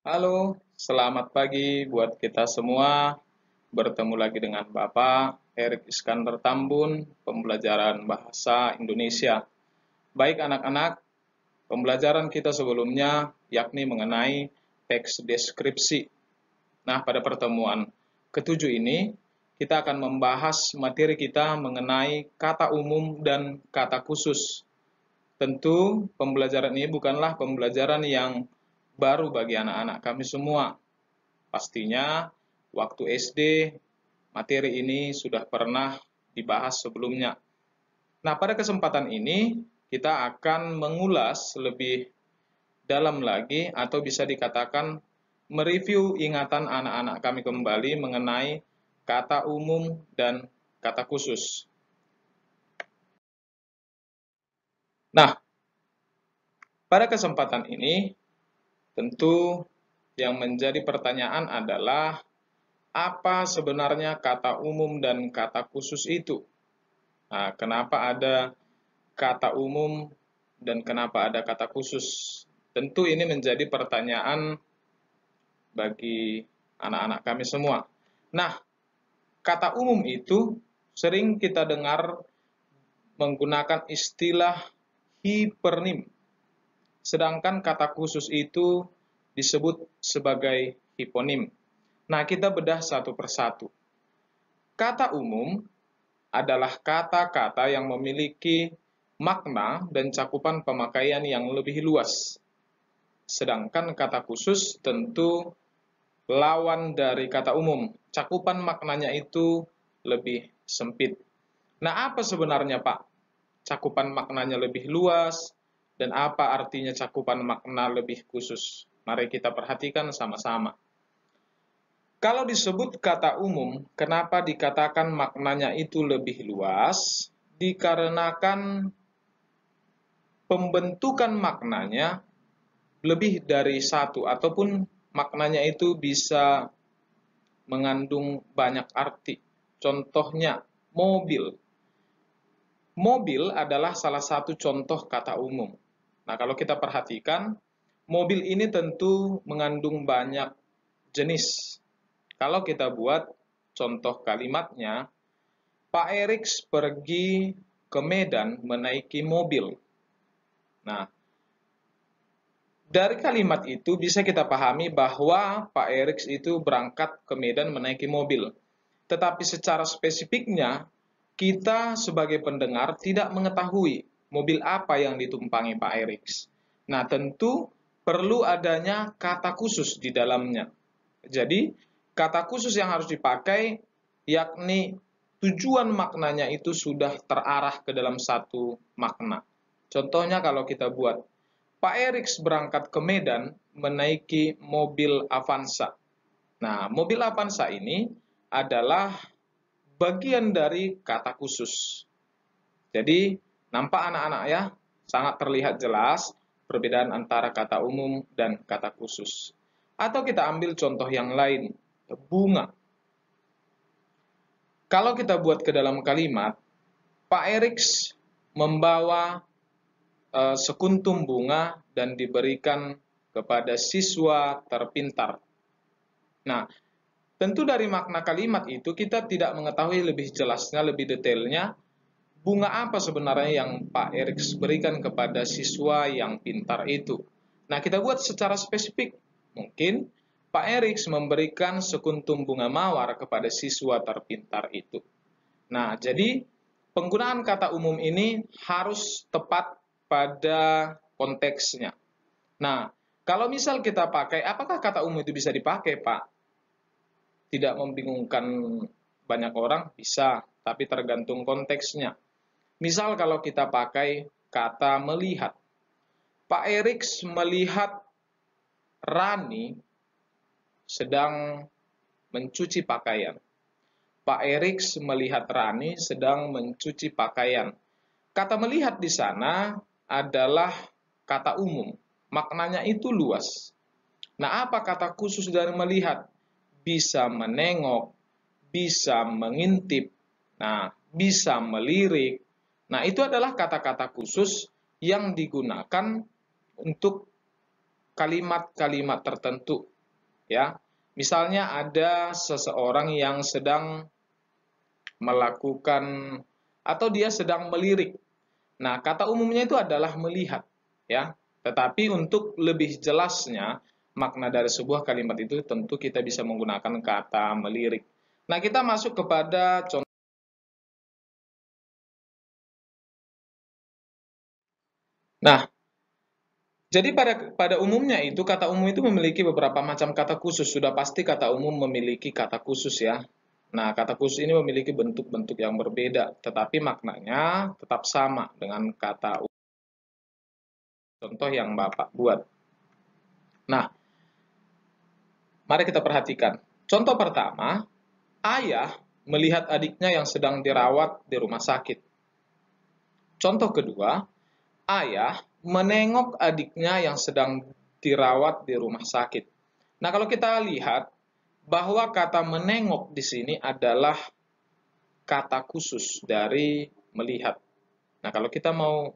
Halo, selamat pagi buat kita semua. Bertemu lagi dengan Bapak Erik Iskandar Tambun, pembelajaran bahasa Indonesia. Baik anak-anak, pembelajaran kita sebelumnya yakni mengenai teks deskripsi. Nah, pada pertemuan ketujuh ini, kita akan membahas materi kita mengenai kata umum dan kata khusus. Tentu, pembelajaran ini bukanlah pembelajaran yang baru bagi anak-anak kami semua. Pastinya, waktu SD, materi ini sudah pernah dibahas sebelumnya. Nah, pada kesempatan ini, kita akan mengulas lebih dalam lagi, atau bisa dikatakan mereview ingatan anak-anak kami kembali mengenai kata umum dan kata khusus. Nah, pada kesempatan ini, tentu yang menjadi pertanyaan adalah apa sebenarnya kata umum dan kata khusus itu? Nah, kenapa ada kata umum dan kenapa ada kata khusus? Tentu ini menjadi pertanyaan bagi anak-anak kami semua. Nah, kata umum itu sering kita dengar menggunakan istilah hipernim. Sedangkan kata khusus itu disebut sebagai hiponim. Nah, kita bedah satu persatu. Kata umum adalah kata-kata yang memiliki makna dan cakupan pemakaian yang lebih luas. Sedangkan kata khusus tentu lawan dari kata umum. Cakupan maknanya itu lebih sempit. Nah, apa sebenarnya, Pak? Cakupan maknanya lebih luas, dan apa artinya cakupan makna lebih khusus? Mari kita perhatikan sama-sama. Kalau disebut kata umum, kenapa dikatakan maknanya itu lebih luas? Dikarenakan pembentukan maknanya lebih dari satu, ataupun maknanya itu bisa mengandung banyak arti. Contohnya, mobil. Mobil adalah salah satu contoh kata umum. Nah, kalau kita perhatikan, mobil ini tentu mengandung banyak jenis. Kalau kita buat contoh kalimatnya, Pak Erik pergi ke Medan menaiki mobil. Nah, dari kalimat itu bisa kita pahami bahwa Pak Erik itu berangkat ke Medan menaiki mobil. Tetapi secara spesifiknya, kita sebagai pendengar tidak mengetahui mobil apa yang ditumpangi Pak Erik. Nah, tentu perlu adanya kata khusus di dalamnya. Jadi, kata khusus yang harus dipakai yakni tujuan maknanya itu sudah terarah ke dalam satu makna. Contohnya kalau kita buat, Pak Erik berangkat ke Medan menaiki mobil Avanza. Nah, mobil Avanza ini adalah bagian dari kata khusus. Jadi, nampak anak-anak ya, sangat terlihat jelas perbedaan antara kata umum dan kata khusus. Atau kita ambil contoh yang lain, bunga. Kalau kita buat ke dalam kalimat, Pak Erik membawa sekuntum bunga dan diberikan kepada siswa terpintar. Nah, tentu dari makna kalimat itu kita tidak mengetahui lebih jelasnya, lebih detailnya, bunga apa sebenarnya yang Pak Erik berikan kepada siswa yang pintar itu. Nah, kita buat secara spesifik. Mungkin Pak Erik memberikan sekuntum bunga mawar kepada siswa terpintar itu. Nah, jadi penggunaan kata umum ini harus tepat pada konteksnya. Nah, kalau misal kita pakai, apakah kata umum itu bisa dipakai, Pak? Tidak membingungkan banyak orang? Bisa, tapi tergantung konteksnya. Misal kalau kita pakai kata melihat. Pak Erik melihat Rani sedang mencuci pakaian. Pak Erik melihat Rani sedang mencuci pakaian. Kata melihat di sana adalah kata umum. Maknanya itu luas. Nah, apa kata khusus dari melihat? Bisa menengok, bisa mengintip, nah, bisa melirik. Nah, itu adalah kata-kata khusus yang digunakan untuk kalimat-kalimat tertentu. ya. Misalnya ada seseorang yang sedang melakukan atau dia sedang melirik. Nah, kata umumnya itu adalah melihat, ya. Tetapi untuk lebih jelasnya makna dari sebuah kalimat itu tentu kita bisa menggunakan kata melirik. Nah, kita masuk kepada contoh. Nah, jadi pada umumnya itu kata umum itu memiliki beberapa macam kata khusus. Sudah pasti kata umum memiliki kata khusus ya. Nah, kata khusus ini memiliki bentuk-bentuk yang berbeda, tetapi maknanya tetap sama dengan kata umum. Contoh yang Bapak buat. Nah, mari kita perhatikan. Contoh pertama, ayah melihat adiknya yang sedang dirawat di rumah sakit. Contoh kedua, ayah menengok adiknya yang sedang dirawat di rumah sakit. Nah, kalau kita lihat bahwa kata menengok di sini adalah kata khusus dari melihat. Nah, kalau kita mau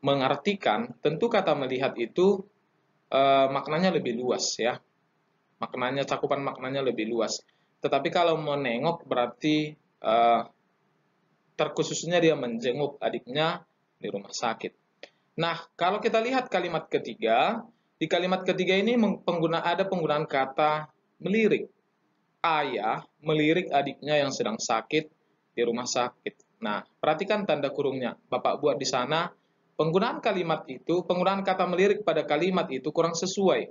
mengartikan, tentu kata melihat itu maknanya lebih luas ya. Maknanya, cakupan maknanya lebih luas. Tetapi kalau menengok berarti terkhususnya dia menjenguk adiknya di rumah sakit. Nah, kalau kita lihat kalimat ketiga, di kalimat ketiga ini ada penggunaan kata melirik. Ayah melirik adiknya yang sedang sakit di rumah sakit. Nah, perhatikan tanda kurungnya. Bapak buat di sana, penggunaan kalimat itu, penggunaan kata melirik pada kalimat itu kurang sesuai.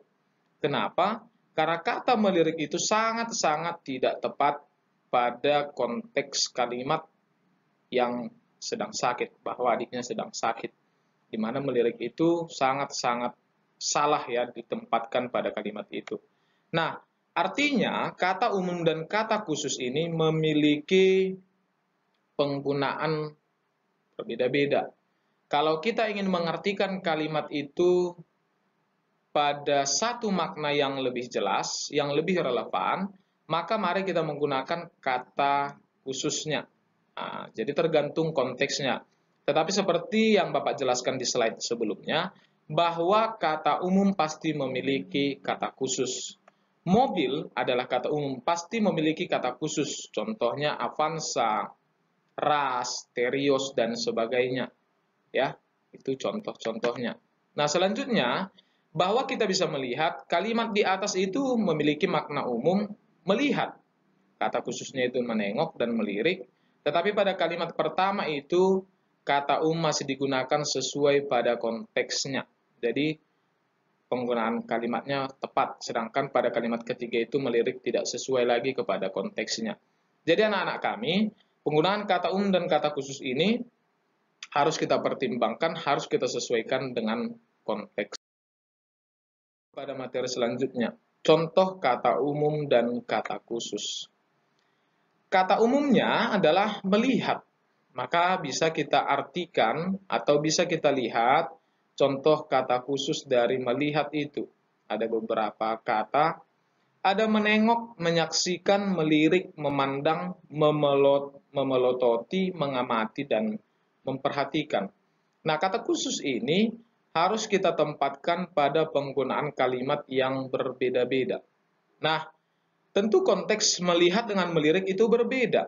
Kenapa? Karena kata melirik itu sangat-sangat tidak tepat pada konteks kalimat yang sedang sakit, bahwa adiknya sedang sakit. Di mana melirik itu sangat-sangat salah ya ditempatkan pada kalimat itu. Nah, artinya kata umum dan kata khusus ini memiliki penggunaan berbeda-beda. Kalau kita ingin mengartikan kalimat itu pada satu makna yang lebih jelas, yang lebih relevan, maka mari kita menggunakan kata khususnya. Nah, jadi tergantung konteksnya. Tetapi seperti yang Bapak jelaskan di slide sebelumnya, bahwa kata umum pasti memiliki kata khusus. Mobil adalah kata umum, pasti memiliki kata khusus. Contohnya Avanza, Ras, Terios, dan sebagainya. Ya, itu contoh-contohnya. Nah, selanjutnya, bahwa kita bisa melihat kalimat di atas itu memiliki makna umum melihat. Kata khususnya itu menengok dan melirik. Tetapi pada kalimat pertama itu kata umum masih digunakan sesuai pada konteksnya. Jadi penggunaan kalimatnya tepat. Sedangkan pada kalimat ketiga itu melirik tidak sesuai lagi kepada konteksnya. Jadi anak-anak kami, penggunaan kata umum dan kata khusus ini harus kita pertimbangkan, harus kita sesuaikan dengan konteks. Pada materi selanjutnya, contoh kata umum dan kata khusus. Kata umumnya adalah melihat, maka bisa kita artikan atau bisa kita lihat contoh kata khusus dari melihat itu. Ada beberapa kata, ada menengok, menyaksikan, melirik, memandang, memelototi, mengamati, dan memperhatikan. Nah, kata khusus ini harus kita tempatkan pada penggunaan kalimat yang berbeda-beda. Nah, tentu konteks melihat dengan melirik itu berbeda.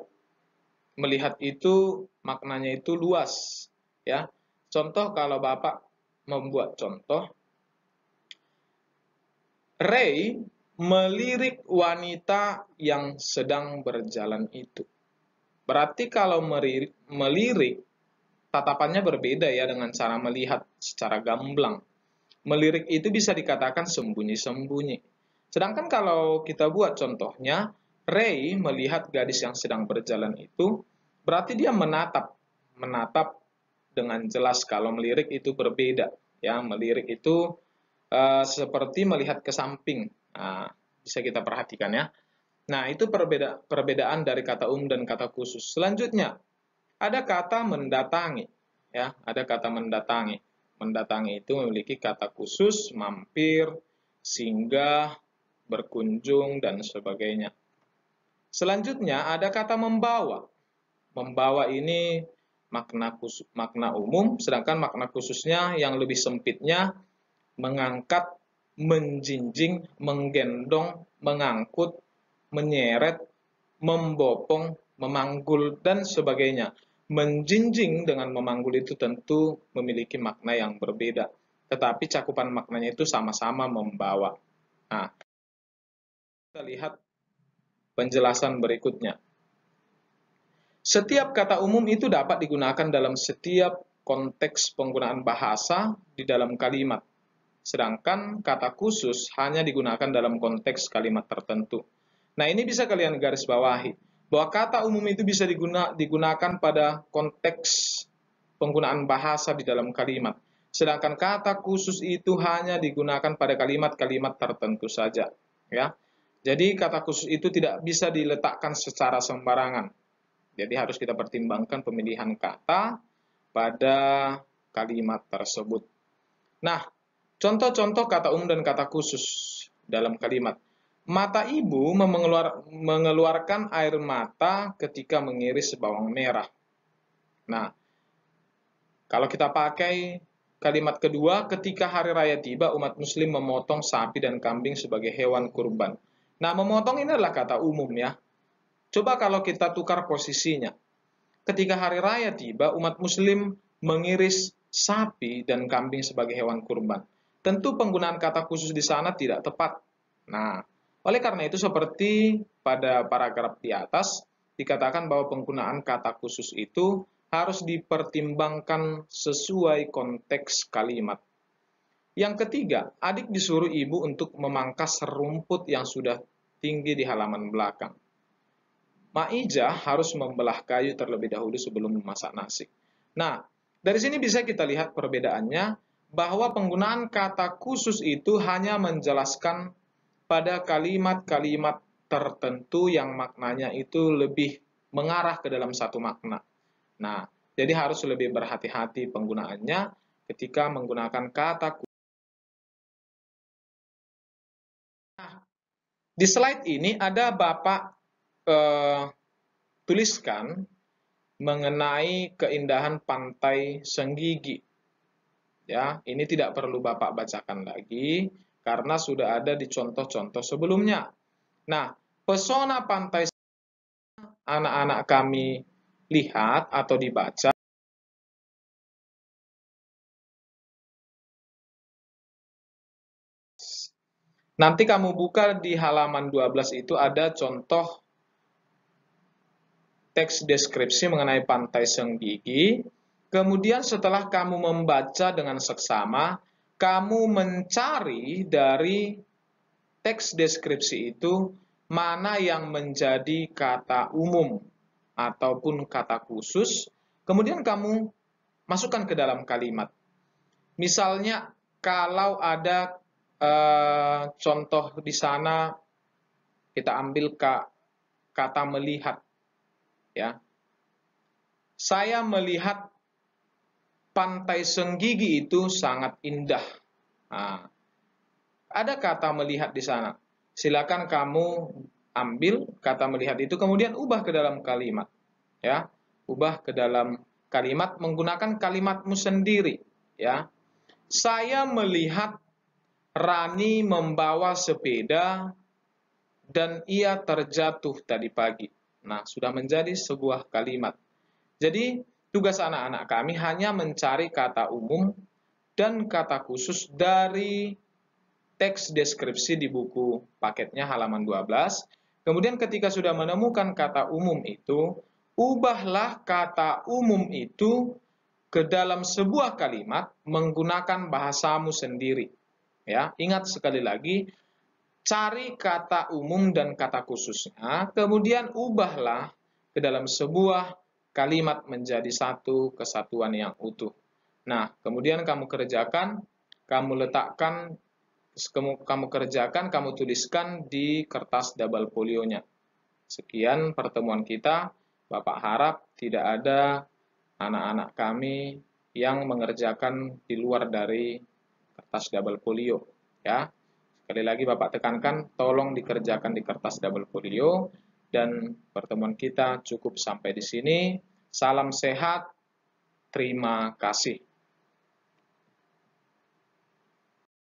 Melihat itu maknanya itu luas, ya. Contoh kalau Bapak membuat contoh, Ray melirik wanita yang sedang berjalan itu. Berarti kalau melirik tatapannya berbeda ya dengan cara melihat secara gamblang. Melirik itu bisa dikatakan sembunyi-sembunyi. Sedangkan kalau kita buat contohnya, Ray melihat gadis yang sedang berjalan itu, berarti dia menatap dengan jelas. Kalau melirik itu berbeda, ya. Melirik itu seperti melihat ke samping. Nah, bisa kita perhatikan ya. Nah, itu perbedaan dari kata umum dan kata khusus. Selanjutnya, ada kata mendatangi. Ya, ada kata mendatangi. Mendatangi itu memiliki kata khusus, mampir, singgah, berkunjung, dan sebagainya. Selanjutnya, ada kata membawa. Membawa ini makna umum, sedangkan makna khususnya yang lebih sempitnya mengangkat, menjinjing, menggendong, mengangkut, menyeret, membopong, memanggul, dan sebagainya. Menjinjing dengan memanggul itu tentu memiliki makna yang berbeda, tetapi cakupan maknanya itu sama-sama membawa. Nah, kita lihat penjelasan berikutnya. Setiap kata umum itu dapat digunakan dalam setiap konteks penggunaan bahasa di dalam kalimat, sedangkan kata khusus hanya digunakan dalam konteks kalimat tertentu. Nah, ini bisa kalian garis bawahi, bahwa kata umum itu bisa digunakan pada konteks penggunaan bahasa di dalam kalimat, sedangkan kata khusus itu hanya digunakan pada kalimat-kalimat tertentu saja. Ya, jadi kata khusus itu tidak bisa diletakkan secara sembarangan. Jadi harus kita pertimbangkan pemilihan kata pada kalimat tersebut. Nah, contoh-contoh kata umum dan kata khusus dalam kalimat. Mata ibu mengeluarkan air mata ketika mengiris bawang merah. Nah, kalau kita pakai kalimat kedua, ketika hari raya tiba, umat muslim memotong sapi dan kambing sebagai hewan kurban. Nah, memotong ini adalah kata umum ya. Coba kalau kita tukar posisinya. Ketika hari raya tiba, umat muslim mengiris sapi dan kambing sebagai hewan kurban. Tentu penggunaan kata khusus di sana tidak tepat. Nah, oleh karena itu seperti pada paragraf di atas, dikatakan bahwa penggunaan kata khusus itu harus dipertimbangkan sesuai konteks kalimat. Yang ketiga, adik disuruh ibu untuk memangkas rumput yang sudah tinggi di halaman belakang. Maijah harus membelah kayu terlebih dahulu sebelum memasak nasi. Nah, dari sini bisa kita lihat perbedaannya, bahwa penggunaan kata khusus itu hanya menjelaskan pada kalimat-kalimat tertentu yang maknanya itu lebih mengarah ke dalam satu makna. Nah, jadi harus lebih berhati-hati penggunaannya ketika menggunakan kata khusus. Nah, di slide ini ada Bapak tuliskan mengenai keindahan pantai Senggigi. Ya, ini tidak perlu Bapak bacakan lagi karena sudah ada di contoh-contoh sebelumnya. Nah, pesona pantai anak-anak kami lihat atau dibaca. Nanti kamu buka di halaman 12 itu ada contoh teks deskripsi mengenai pantai Senggigi. Kemudian setelah kamu membaca dengan seksama, kamu mencari dari teks deskripsi itu mana yang menjadi kata umum ataupun kata khusus, kemudian kamu masukkan ke dalam kalimat. Misalnya kalau ada contoh di sana, kita ambil kata melihat. Ya, saya melihat pantai Senggigi itu sangat indah. Nah, ada kata melihat di sana. Silakan kamu ambil kata melihat itu, kemudian ubah ke dalam kalimat. Ya, ubah ke dalam kalimat menggunakan kalimatmu sendiri. Ya, saya melihat Rani membawa sepeda dan ia terjatuh tadi pagi. Nah, sudah menjadi sebuah kalimat. Jadi, tugas anak-anak kami hanya mencari kata umum dan kata khusus dari teks deskripsi di buku paketnya halaman 12. Kemudian ketika sudah menemukan kata umum itu, ubahlah kata umum itu ke dalam sebuah kalimat menggunakan bahasamu sendiri. Ya, ingat sekali lagi, cari kata umum dan kata khususnya, kemudian ubahlah ke dalam sebuah kalimat menjadi satu kesatuan yang utuh. Nah, kemudian kamu kerjakan, kamu letakkan, kamu tuliskan di kertas double folionya. Sekian pertemuan kita. Bapak harap tidak ada anak-anak kami yang mengerjakan di luar dari kertas double folio. Ya, sekali lagi Bapak tekankan, tolong dikerjakan di kertas double folio. Dan pertemuan kita cukup sampai di sini. Salam sehat, terima kasih.